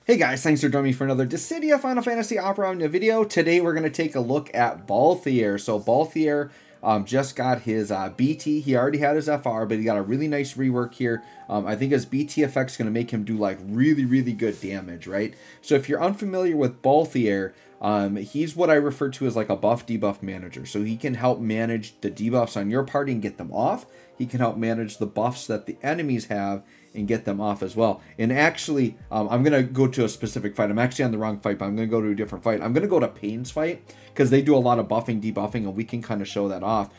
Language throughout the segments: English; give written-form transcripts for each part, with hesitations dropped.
Hey guys, thanks for joining me for another Dissidia Final Fantasy Opera Omnia video. Today we're going to take a look at Balthier. So Balthier just got his BT. He already had his FR, but he got a really nice rework here. I think his BT effect is going to make him do like really good damage, right? So if you're unfamiliar with Balthier, he's what I refer to as like a buff debuff manager. So he can help manage the debuffs on your party and get them off. He can help manage the buffs that the enemies have and get them off as well. And actually, I'm going to go to a specific fight. I'm actually on the wrong fight, but I'm going to go to a different fight. I'm going to go to Pain's fight because they do a lot of buffing, debuffing, and we can kind of show that off.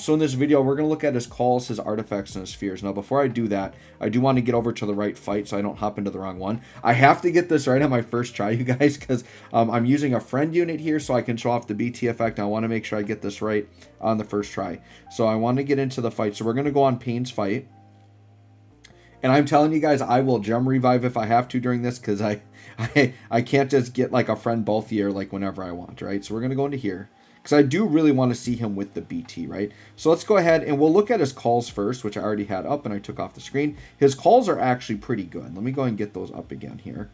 So in this video, we're going to look at his calls, his artifacts, and his spheres. Now, before I do that, I do want to get over to the right fight so I don't hop into the wrong one. I have to get this right on my first try, you guys, because I'm using a friend unit here so I can show off the BT effect. I want to make sure I get this right on the first try. So I want to get into the fight. So we're going to go on Pain's fight. And I'm telling you guys, I will gem revive if I have to during this, because I can't just get like a friend Balthier like whenever I want, right? So we're going to go into here, because I do really want to see him with the BT, right? So let's go ahead and we'll look at his calls first, which I already had up and I took off the screen. His calls are actually pretty good. Let me go and get those up again here.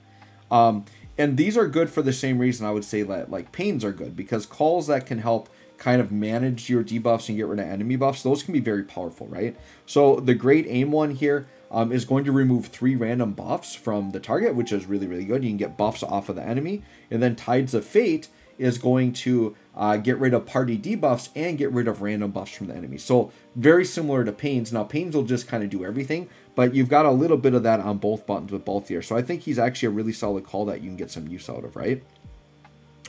And these are good for the same reason I would say that like Pains are good, because calls that can help kind of manage your debuffs and get rid of enemy buffs, those can be very powerful, right? So the Great Aim one here is going to remove 3 random buffs from the target, which is really good. You can get buffs off of the enemy. And then Tides of Fate is going to get rid of party debuffs and get rid of random buffs from the enemy. So very similar to Pains. Now Pains will just kind of do everything, but you've got a little bit of that on both buttons with Balthier. So I think he's actually a really solid call that you can get some use out of, right?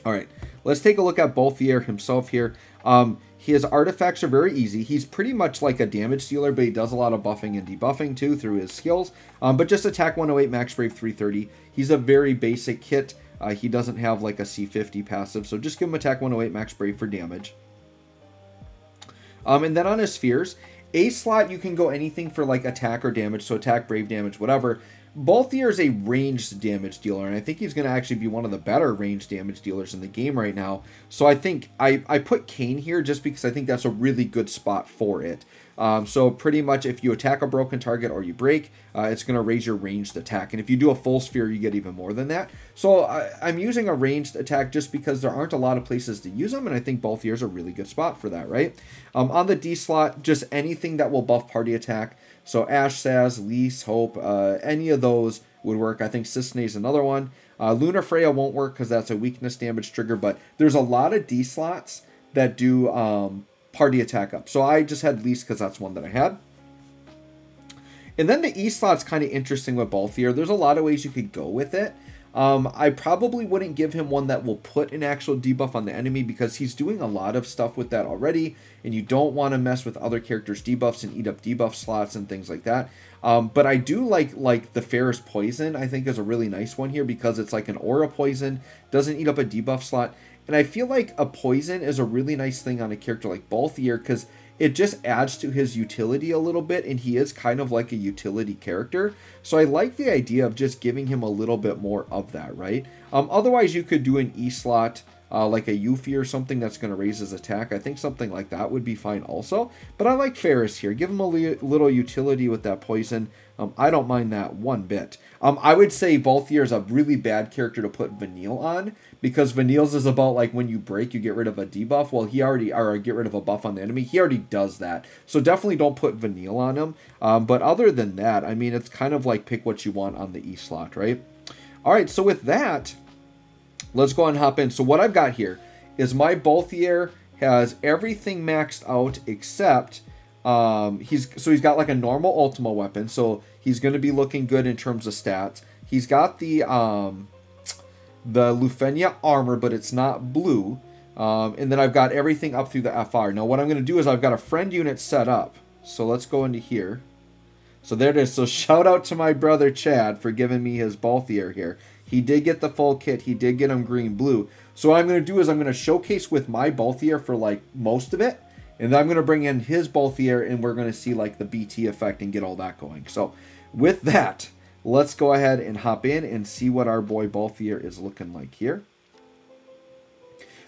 All right, let's take a look at Balthier himself here. His artifacts are very easy. He's pretty much like a damage dealer, but he does a lot of buffing and debuffing too through his skills. But just attack 108, max brave 330. He's a very basic hit. He doesn't have like a C50 passive, so just give him attack 108, max brave for damage. And then on his spheres, A slot you can go anything for like attack or damage, so attack, brave, damage, whatever. Balthier is a ranged damage dealer, and I think he's going to actually be one of the better ranged damage dealers in the game right now. So I think I put Kane here just because I think that's a really good spot for it. So pretty much if you attack a broken target or you break, it's going to raise your ranged attack. And if you do a full sphere, you get even more than that. So I'm using a ranged attack just because there aren't a lot of places to use them, and I think Balthier is a really good spot for that, right? On the D slot, just anything that will buff party attack. So Ash, Saz, Lise, Hope, any of those would work. I think Cissnei is another one. Lunar Freya won't work because that's a weakness damage trigger, but there's a lot of D slots that do party attack up. So I just had Lise because that's one that I had. And then the E slot's kind of interesting with Balthier. There's a lot of ways you could go with it. I probably wouldn't give him one that will put an actual debuff on the enemy because he's doing a lot of stuff with that already, and you don't want to mess with other characters' debuffs and eat up debuff slots and things like that. But I do like the Ferris Poison, I think is a really nice one here because it's like an aura poison, doesn't eat up a debuff slot, and I feel like a poison is a really nice thing on a character like Balthier because it just adds to his utility a little bit, and he is kind of like a utility character. So I like the idea of just giving him a little bit more of that, right? Otherwise, you could do an E slot, like a Yuffie or something that's going to raise his attack. I think something like that would be fine also. But I like Ferris here. Give him a little utility with that poison. I don't mind that one bit. I would say Balthier is a really bad character to put Vanille on, because Vanille's is about like when you break, you get rid of a debuff. Well, he already, or get rid of a buff on the enemy. He already does that. So definitely don't put Vanille on him. But other than that, I mean, it's kind of like pick what you want on the E slot, right? All right, so with that, let's go and hop in. So what I've got here is my Balthier has everything maxed out except he's got like a normal Ultima weapon, so he's going to be looking good in terms of stats. He's got the Lufenia armor, but it's not blue. And then I've got everything up through the FR. Now what I'm going to do is I've got a friend unit set up. So let's go into here. So there it is. So shout out to my brother Chad for giving me his Balthier here. He did get the full kit. He did get him green-blue. So what I'm going to do is I'm going to showcase with my Balthier for like most of it. And then I'm going to bring in his Balthier and we're going to see like the BT effect and get all that going. So with that, let's go ahead and hop in and see what our boy Balthier is looking like here.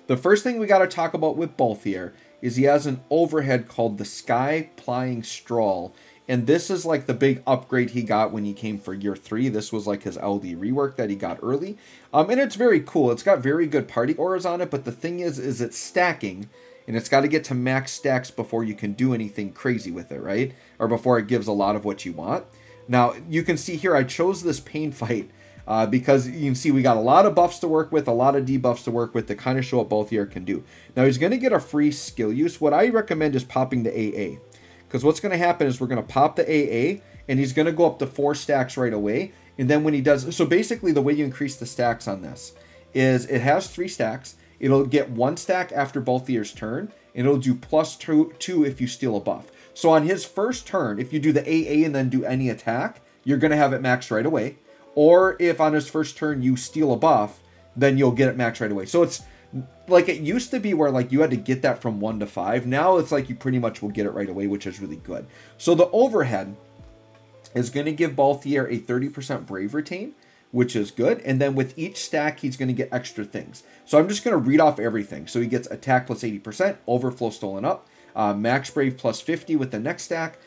The first thing we got to talk about with Balthier is he has an overhead called the Sky Plying Strawl. And this is like the big upgrade he got when he came for year 3. This was like his LD rework that he got early. And it's very cool. It's got very good party auras on it, but the thing is it's stacking, and it's got to get to max stacks before you can do anything crazy with it, right? Or before it gives a lot of what you want. Now, you can see here I chose this pain fight because you can see we got a lot of buffs to work with, a lot of debuffs to work with to kind of show what Balthier can do. Now, he's going to get a free skill use. What I recommend is popping the AA. Because what's going to happen is we're going to pop the AA, and he's going to go up to 4 stacks right away. And then when he does, so basically the way you increase the stacks on this is it has 3 stacks. It'll get 1 stack after Balthier's turn, and it'll do plus 2 if you steal a buff. So on his first turn, if you do the AA and then do any attack, you're going to have it maxed right away. Or if on his first turn you steal a buff, then you'll get it maxed right away. So it's like it used to be where like you had to get that from 1 to 5. Now it's like you pretty much will get it right away, which is really good. So the overhead is going to give Balthier a 30% Brave Retain, which is good. And then with each stack, he's going to get extra things. So I'm just going to read off everything. So he gets attack plus 80%, overflow stolen up, max Brave plus 50 with the next stack,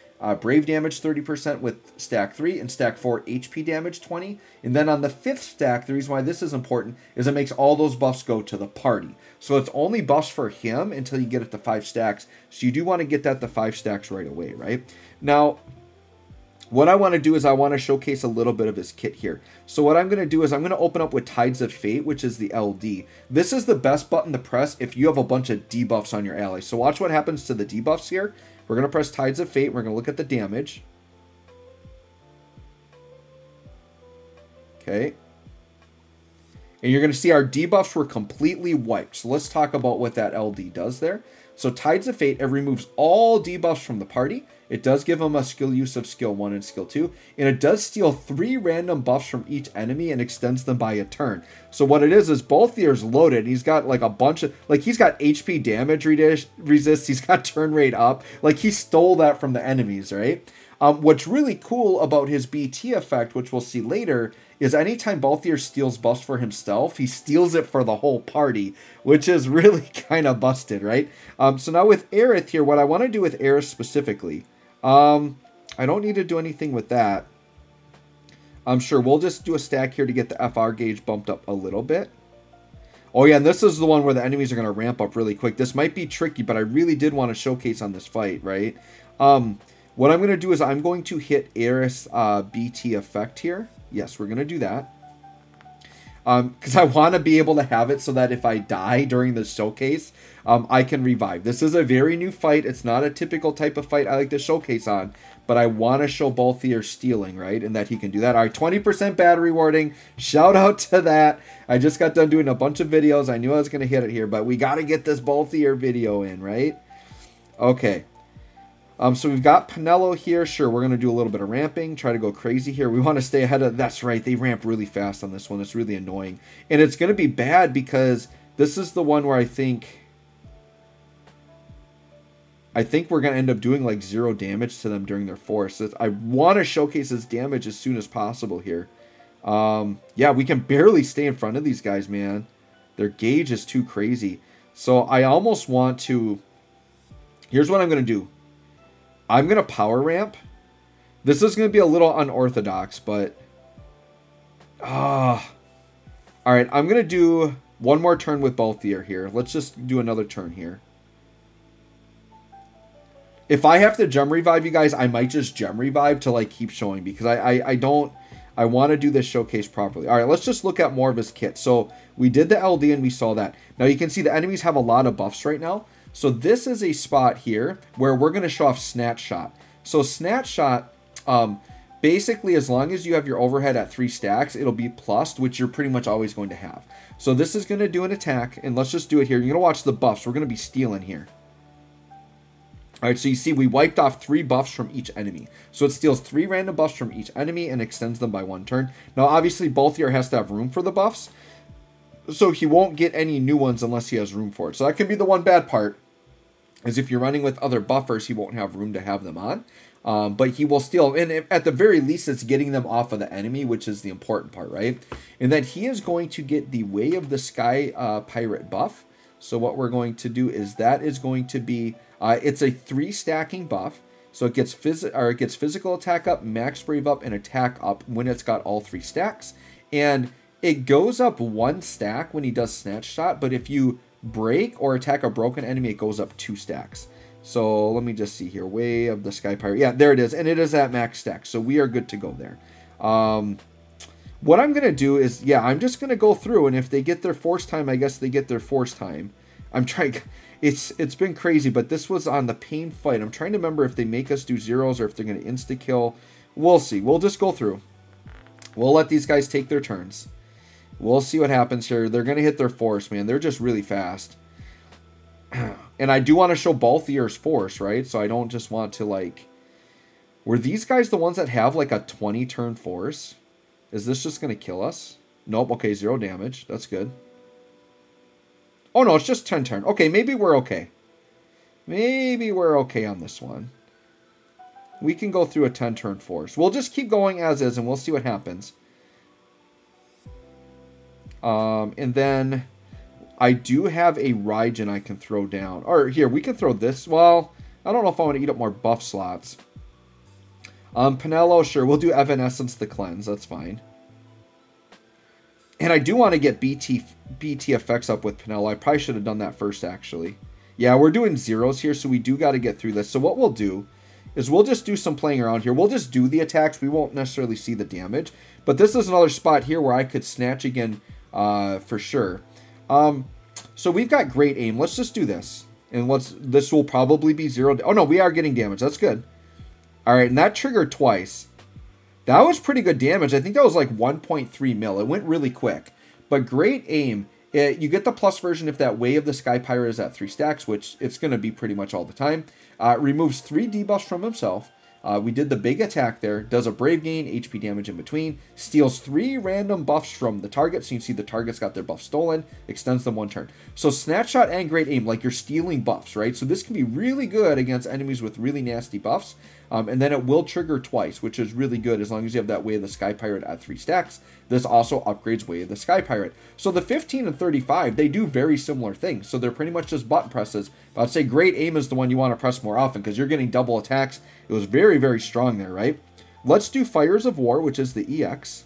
Brave damage 30% with stack 3, and stack 4 HP damage 20. And then on the 5th stack, the reason why this is important is it makes all those buffs go to the party. So it's only buffs for him until you get it to 5 stacks. So you do want to get that to 5 stacks right away, right? Now, what I want to do is I want to showcase a little bit of his kit here. So what I'm going to do is I'm going to open up with Tides of Fate, which is the LD. This is the best button to press if you have a bunch of debuffs on your allies. So watch what happens to the debuffs here. We're going to press Tides of Fate. We're going to look at the damage. Okay. And you're going to see our debuffs were completely wiped. So let's talk about what that LD does there. So Tides of Fate, it removes all debuffs from the party. It does give them a skill use of skill 1 and skill 2. And it does steal 3 random buffs from each enemy and extends them by a turn. So what it is Balthier's loaded. He's got like a bunch of, like he's got HP damage resist. He's got turn rate up. Like he stole that from the enemies, right? What's really cool about his BT effect, which we'll see later, is anytime Balthier steals buffs for himself, he steals it for the whole party, which is really kind of busted, right? So now with Aerith here, what I want to do with Aerith specifically, I don't need to do anything with that. I'm sure we'll just do a stack here to get the FR gauge bumped up a little bit. Oh yeah, and this is the one where the enemies are going to ramp up really quick. This might be tricky, but I really did want to showcase on this fight, right? What I'm going to do is I'm going to hit Aerith's BT effect here. Yes, we're going to do that. Because I want to be able to have it so that if I die during the showcase, I can revive. This is a very new fight. It's not a typical type of fight I like to showcase on, but I want to show Balthier stealing, right? And that he can do that. All right, 20% battery warding. Shout out to that. I just got done doing a bunch of videos. I knew I was going to hit it here, but we got to get this Balthier video in, right? Okay. So we've got Penelo here. Sure, we're going to do a little bit of ramping. Try to go crazy here. We want to stay ahead of... That's right. They ramp really fast on this one. It's really annoying. And it's going to be bad because this is the one where I think we're going to end up doing like 0 damage to them during their force. I want to showcase his damage as soon as possible here. Yeah, we can barely stay in front of these guys, man. Their gauge is too crazy. So I almost want to... Here's what I'm going to do. I'm going to power ramp. This is going to be a little unorthodox, but... Alright, I'm going to do one more turn with Balthier here. Let's just do another turn here. If I have to gem revive you guys, I might just gem revive to like keep showing because I want to do this showcase properly. Alright, let's just look at more of his kit. So we did the LD and we saw that. Now you can see the enemies have a lot of buffs right now. So this is a spot here where we're going to show off Snatch Shot. So Snatch Shot, basically as long as you have your overhead at 3 stacks, it'll be plussed, which you're pretty much always going to have. So this is going to do an attack, and let's just do it here. You're going to watch the buffs. We're going to be stealing here. Alright, so you see we wiped off 3 buffs from each enemy. So it steals 3 random buffs from each enemy and extends them by 1 turn. Now obviously Balthier has to have room for the buffs, so he won't get any new ones unless he has room for it. So that can be the one bad part. Is if you're running with other buffers, he won't have room to have them on. But he will still, and at the very least, it's getting them off of the enemy, which is the important part, right? And then he is going to get the Way of the Sky Pirate buff. So what we're going to do is that is going to be, it's a 3 stacking buff. So it gets physical attack up, max brave up, and attack up when it's got all 3 stacks. And it goes up 1 stack when he does snatch shot, but if you break or attack a broken enemy, it goes up 2 stacks. So let me just see here. Way of the Sky Pirate. Yeah, there it is. And it is at max stack. So we are good to go there. What I'm going to do is, yeah, I'm just going to go through. And if they get their force time, I guess they get their force time. I'm trying. It's been crazy, but this was on the pain fight. I'm trying to remember if they make us do zeros or if they're going to insta-kill. We'll see. We'll just go through. We'll let these guys take their turns. We'll see what happens here. They're going to hit their force, man. They're just really fast. And I do want to show Balthier's force, right? So I don't just want to, like... Were these guys the ones that have, like, a 20-turn force? Is this just going to kill us? Nope. Okay, 0 damage. That's good. Oh, no, it's just 10 turn. Okay, maybe we're okay. Maybe we're okay on this one. We can go through a 10-turn force. We'll just keep going as is, and we'll see what happens. And then... I do have a Raijin I can throw down. Or here, we can throw this. Well, I don't know if I want to eat up more buff slots. Pinello, sure. We'll do Evanescence the Cleanse. That's fine. And I do want to get BT effects up with Pinello. I probably should have done that first, actually. Yeah, we're doing zeros here, so we do got to get through this. So what we'll do is we'll just do some playing around here. We'll just do the attacks. We won't necessarily see the damage. But this is another spot here where I could snatch again for sure. So we've got great aim. Let's just do this. And this will probably be 0. Oh, no, we are getting damage. That's good. All right, and that triggered twice. That was pretty good damage. I think that was like 1.3 mil. It went really quick. But great aim. You get the plus version if that Way of the Sky Pirate is at 3 stacks, which it's going to be pretty much all the time. Removes 3 debuffs from himself. We did the big attack there. Does a Brave gain, HP damage in between. Steals 3 random buffs from the target. So you can see the target's got their buff stolen. Extends them 1 turn. So Snatch Shot and Great Aim, like you're stealing buffs, right? So this can be really good against enemies with really nasty buffs. And then it will trigger twice, which is really good as long as you have that Way of the Sky Pirate at 3 stacks. This also upgrades Way of the Sky Pirate. So the 15 and 35, they do very similar things. So they're pretty much just button presses. But I'd say Great Aim is the one you want to press more often because you're getting double attacks. It was very, very strong there, right? Let's do Fires of War, which is the EX.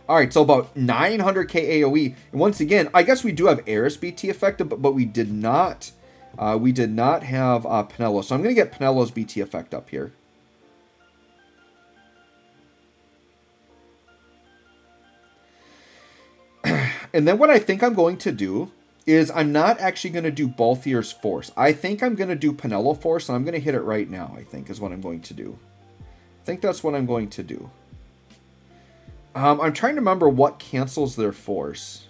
Alright, so about 900k AoE. And once again, I guess we do have Eris BT effect, but we did not have Pinello. So I'm going to get Pinello's BT effect up here. And then what I think I'm going to do is I'm not actually going to do Balthier's Force. I think I'm going to do Pinello Force, and I'm going to hit it right now, I think, is what I'm going to do. I think that's what I'm going to do. I'm trying to remember what cancels their force.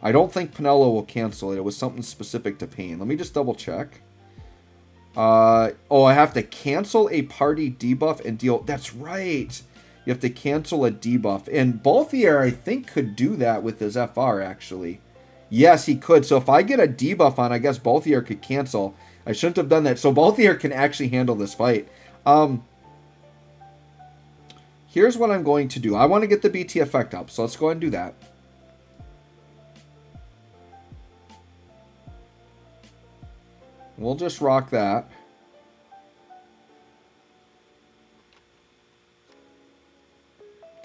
I don't think Pinello will cancel it. It was something specific to pain. Let me just double check. Oh, I have to cancel a party debuff and deal... That's right. You have to cancel a debuff. And Balthier, I think, could do that with his FR, actually. Yes, he could. So if I get a debuff on, I guess Balthier could cancel. I shouldn't have done that. So Balthier can actually handle this fight. Here's what I'm going to do. I want to get the BT effect up, so let's go ahead and do that. We'll just rock that.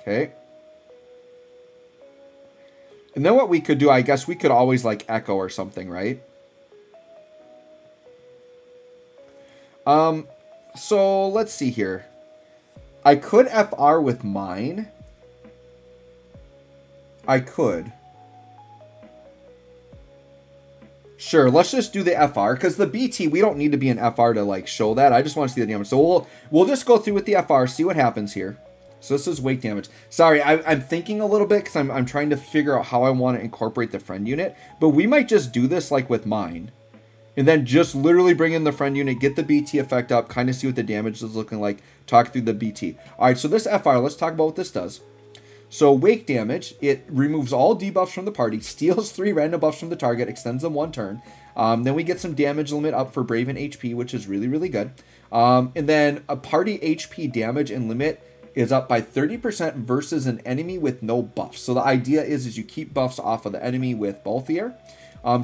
Okay. And then what we could do, I guess we could always like echo or something, right? So let's see here. I could FR with mine. I could. Sure, let's just do the FR, because the BT, we don't need to be an FR to like show that. I just want to see the damage. So we'll just go through with the FR, see what happens here. So this is wake damage. Sorry, I'm thinking a little bit because I'm trying to figure out how I want to incorporate the friend unit. But we might just do this like with mine. And then just literally bring in the friend unit, get the BT effect up, kind of see what the damage is looking like, talk through the BT. Alright, so this FR, let's talk about what this does. So wake damage, it removes all debuffs from the party, steals 3 random buffs from the target, extends them 1 turn. Then we get some damage limit up for Brave and HP, which is really, really good. And then a party HP damage and limit is up by 30% versus an enemy with no buffs. So the idea is you keep buffs off of the enemy with Balthier.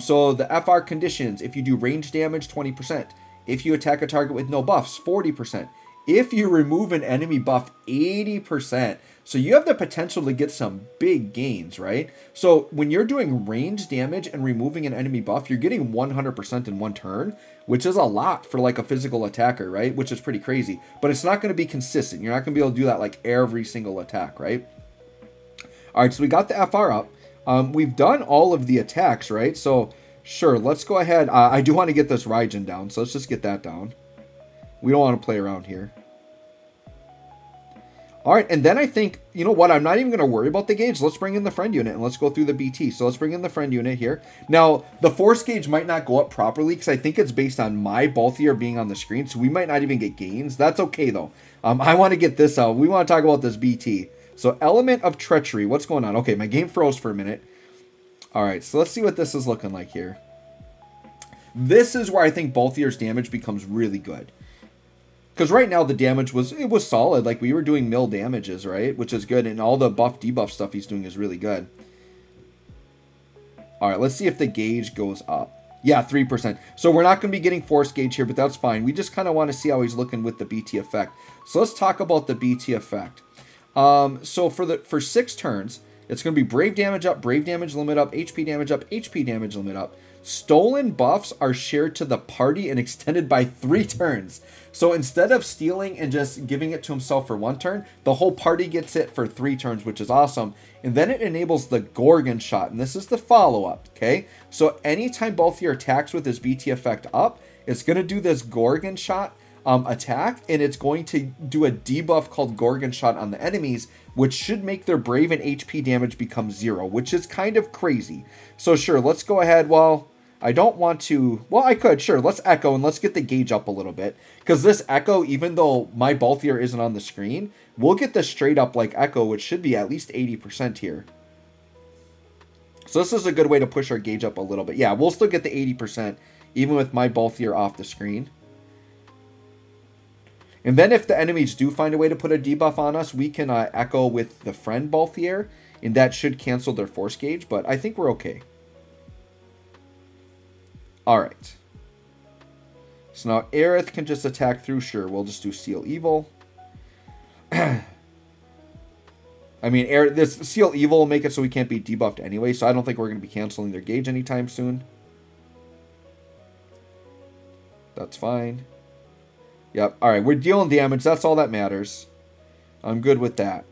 So the FR conditions, if you do range damage, 20%. If you attack a target with no buffs, 40%. If you remove an enemy buff, 80%. So you have the potential to get some big gains, right? So when you're doing range damage and removing an enemy buff, you're getting 100% in one turn, which is a lot for like a physical attacker, right? Which is pretty crazy. But it's not going to be consistent. You're not going to be able to do that like every single attack, right? All right, so we got the FR up. We've done all of the attacks, right? So sure, let's go ahead. I do want to get this Raijin down, so let's just get that down. We don't want to play around here. All right, and then I think, you know what, I'm not even going to worry about the gauge. Let's bring in the friend unit and let's go through the BT. So let's bring in the friend unit here. Now, the force gauge might not go up properly because I think it's based on my Balthier being on the screen, so we might not even get gains. That's okay, though. I want to get this out. We want to talk about this BT. So element of treachery. What's going on? Okay, my game froze for a minute. All right, so let's see what this is looking like here. This is where I think Balthier's damage becomes really good. Because right now the damage was solid. Like we were doing mill damages, right? Which is good. And all the buff debuff stuff he's doing is really good. All right, let's see if the gauge goes up. Yeah, 3%. So we're not going to be getting force gauge here, but that's fine. We just kind of want to see how he's looking with the BT effect. So let's talk about the BT effect. So for 6 turns, it's going to be brave damage up, brave damage limit up, HP damage up, HP damage limit up. Stolen buffs are shared to the party and extended by 3 turns. So instead of stealing and just giving it to himself for 1 turn, the whole party gets it for 3 turns, which is awesome. And then it enables the Gorgon shot, and this is the follow-up, okay? So anytime Balthier attacks with his BT effect up, it's going to do this Gorgon shot attack, and it's going to do a debuff called Gorgon shot on the enemies, which should make their brave and HP damage become 0, which is kind of crazy. So sure, let's go ahead. Well, I don't want to... Well, I could. Sure, let's echo and let's get the gauge up a little bit. Because this echo, even though my Balthier isn't on the screen, we'll get this straight up like echo, which should be at least 80% here. So this is a good way to push our gauge up a little bit. Yeah, we'll still get the 80%, even with my Balthier off the screen. And then if the enemies do find a way to put a debuff on us, we can echo with the friend Balthier, and that should cancel their force gauge, but I think we're okay. Alright. So now Aerith can just attack through. Sure, we'll just do Seal Evil. I mean, this Seal Evil will make it so we can't be debuffed anyway, so I don't think we're going to be canceling their gauge anytime soon. That's fine. Yep, alright, we're dealing damage. That's all that matters. I'm good with that.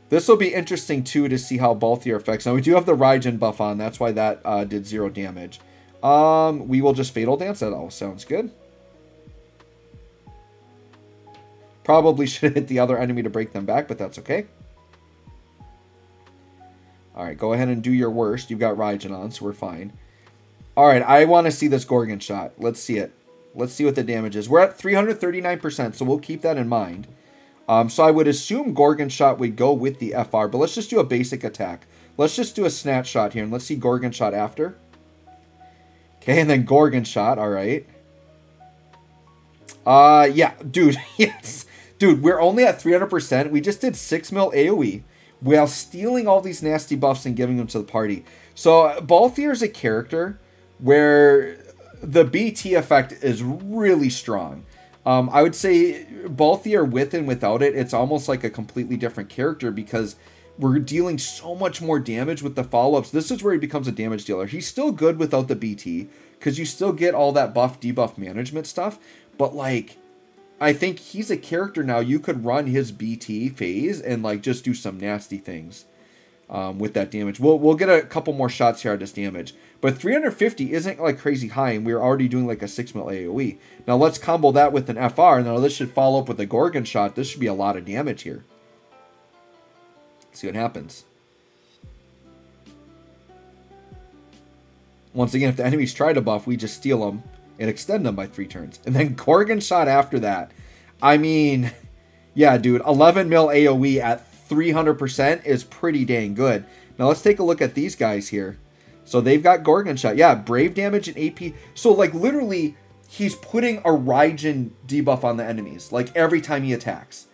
This will be interesting, too, to see how Balthier affects. Now, we do have the Raijin buff on. That's why that did 0 damage. We will just Fatal Dance. That all sounds good. Probably should have hit the other enemy to break them back, but that's okay. Alright, go ahead and do your worst. You've got Raijin on, so we're fine. Alright, I want to see this Gorgon shot. Let's see it. Let's see what the damage is. We're at 339%, so we'll keep that in mind. So I would assume Gorgon shot would go with the FR, but let's just do a basic attack. Let's just do a snatch shot here, and let's see Gorgon shot after. Okay, and then Gorgon shot, alright. Yeah, dude, yes. Dude, we're only at 300%. We just did 6 mil AoE while stealing all these nasty buffs and giving them to the party. So Balthier is a character where the BT effect is really strong. I would say Balthier with and without it, it's almost like a completely different character because we're dealing so much more damage with the follow-ups. This is where he becomes a damage dealer. He's still good without the BT because you still get all that buff, debuff management stuff. But, like, I think he's a character now. You could run his BT phase and, like, just do some nasty things with that damage. We'll get a couple more shots here at this damage. But 350 isn't like crazy high, and we're already doing like a 6 mil AoE. Now let's combo that with an FR. Now this should follow up with a Gorgon shot. This should be a lot of damage here. Let's see what happens. Once again, if the enemies try to buff, we just steal them and extend them by 3 turns. And then Gorgon shot after that. I mean, yeah, dude, 11 mil AoE at 300% is pretty dang good. Now let's take a look at these guys here. So they've got Gorgon shot. Yeah, brave damage and AP. So like literally he's putting a Raijin debuff on the enemies, like every time he attacks.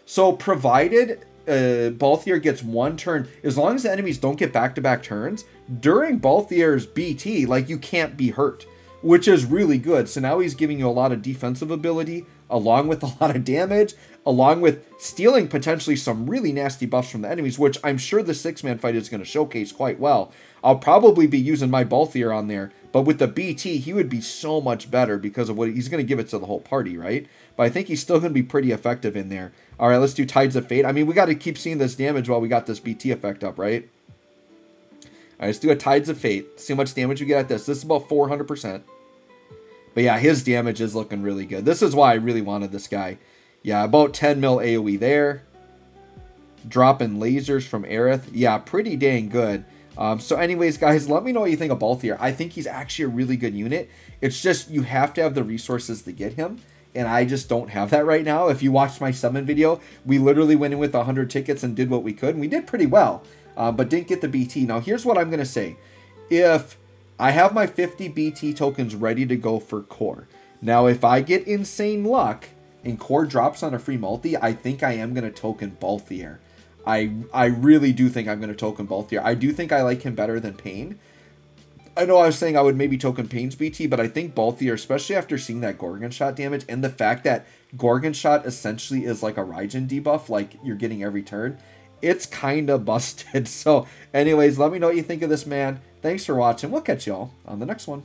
So provided Balthier gets one turn, as long as the enemies don't get back-to-back turns, during Balthier's BT, like, you can't be hurt, which is really good. So now he's giving you a lot of defensive ability, along with a lot of damage, along with stealing potentially some really nasty buffs from the enemies, which I'm sure the 6-man fight is going to showcase quite well. I'll probably be using my Balthier on there, but with the BT, he would be so much better because of what he's going to give it to the whole party, right? But I think he's still going to be pretty effective in there. All right, let's do Tides of Fate. I mean, we got to keep seeing this damage while we got this BT effect up, right? All right, let's do a Tides of Fate. See how much damage we get at this. This is about 400%. But yeah, his damage is looking really good. This is why I really wanted this guy. Yeah, about 10 mil AoE there. Dropping lasers from Aerith. Yeah, pretty dang good. So anyways, guys, let me know what you think of Balthier. I think he's actually a really good unit. It's just you have to have the resources to get him. And I just don't have that right now. If you watched my summon video, we literally went in with 100 tickets and did what we could. And we did pretty well, but didn't get the BT. Now, here's what I'm going to say. If I have my 50 BT tokens ready to go for core. Now, if I get insane luck and core drops on a free multi, I think I am going to token Balthier. I really do think I'm going to token Balthier. I do think I like him better than Pain. I know I was saying I would maybe token Pain's BT, but I think Balthier, especially after seeing that Gorgon Shot damage and the fact that Gorgon Shot essentially is like a Raijin debuff, like you're getting every turn, it's kind of busted. So anyways, let me know what you think of this man. Thanks for watching. We'll catch y'all on the next one.